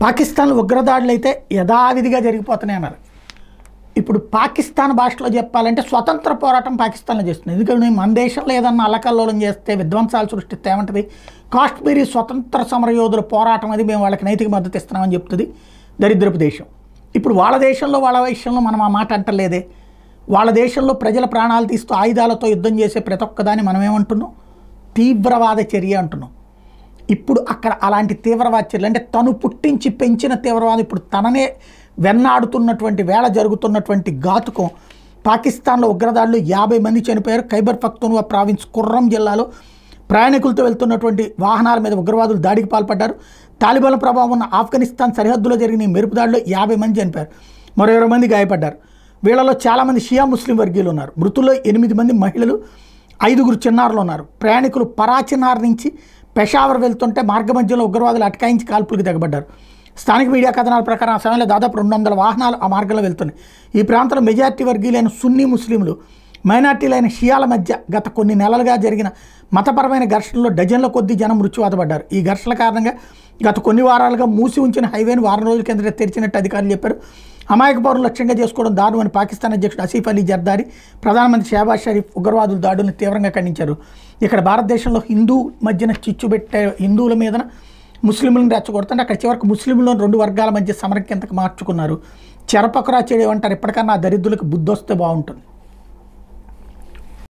పాకిస్తాన్ ఉగ్రదాడులు అయితే యథావిధిగా జరిగిపోతున్నాయి అన్నారు. ఇప్పుడు పాకిస్తాన్ భాషలో చెప్పాలంటే స్వతంత్ర పోరాటం పాకిస్తాన్లో చేస్తుంది. ఎందుకంటే మన దేశంలో ఏదన్నా అల్లకల్లోలం చేస్తే విధ్వంసాలు సృష్టిస్తే ఏమంటుంది, కాశ్మీరీ స్వతంత్ర సమరయోధుల పోరాటం అది మేము వాళ్ళకి నైతిక మద్దతు ఇస్తున్నామని చెప్తుంది దరిద్రపు దేశం. ఇప్పుడు వాళ్ళ దేశంలో వాళ్ళ విషయంలో మనం ఆ మాట అంటలేదే. వాళ్ళ దేశంలో ప్రజల ప్రాణాలు తీస్తూ ఆయుధాలతో యుద్ధం చేసే ప్రతి ఒక్కదాన్ని మనం ఏమంటున్నాం, తీవ్రవాద చర్య అంటున్నాం. ఇప్పుడు అక్కడ అలాంటి తీవ్రవాద చర్యలు అంటే తను పుట్టించి పెంచిన తీవ్రవాదం ఇప్పుడు తననే వెన్నాడుతున్నటువంటి వేళ జరుగుతున్నటువంటి ఘాతుకం. పాకిస్తాన్లో ఉగ్రదాడులు 50 మంది చనిపోయారు. ఖైబర్ పఖ్తూన్వా ప్రావిన్స్ కుర్రం జిల్లాలో ప్రయాణికులతో వెళ్తున్నటువంటి వాహనాల మీద ఉగ్రవాదులు దాడికి పాల్పడ్డారు. తాలిబాన్ల ప్రభావం ఉన్న ఆఫ్ఘనిస్తాన్ సరిహద్దులో జరిగిన ఈ మెరుపు దాడిలో 50 మంది చనిపోయారు, మరో 20 మంది గాయపడ్డారు. వీళ్ళలో చాలామంది షియా ముస్లిం వర్గీయులు ఉన్నారు. మృతుల్లో 8 మంది మహిళలు, 5 చిన్నారులు ఉన్నారు. ప్రయాణికులు పరాచినార్ నుంచి పెషావర్ వెళ్తుంటే మార్గ మధ్యలో ఉగ్రవాదులు అటకాయించి కాల్పులకు దిగబడ్డారు. స్థానిక మీడియా కథనాల ప్రకారం ఆ సమయంలో దాదాపు 200 వాహనాలు ఆ మార్గంలో వెళ్తున్నాయి. ఈ ప్రాంతంలో మెజార్టీ వర్గీయులైన సున్నీ ముస్లింలు, మైనార్టీలైన షియాల మధ్య గత కొన్ని నెలలుగా జరిగిన మతపరమైన ఘర్షణలో డజన్ల కొద్దీ జనం మృత్యువాతపడ్డారు. ఈ ఘర్షణల కారణంగా గత కొన్ని వారాలుగా మూసి ఉంచిన హైవేను వారం రోజుల కిందట తెరిచినట్టు అధికారులు చెప్పారు. అమాయక పౌరులు లక్ష్యంగా చేసుకోవడం దారుణమని పాకిస్తాన్ అధ్యక్షుడు ఆసిఫ్ అలీ జర్దారీ, ప్రధానమంత్రి షహబాజ్ షరీఫ్ ఉగ్రవాదుల దాడులను తీవ్రంగా ఖండించారు. ఇక్కడ భారతదేశంలో హిందూ మధ్యన చిచ్చు పెట్టే హిందువుల మీద ముస్లింలను రెచ్చగొడుతుంటే అక్కడ చివరికి ముస్లింలను 2 వర్గాల మధ్య సమరం కిందకు మార్చుకున్నారు. చెరపకురా చెడు అంటారు. ఎప్పటికన్నా ఆ దరిద్రులకు బుద్ధి వస్తే బాగుంటుంది.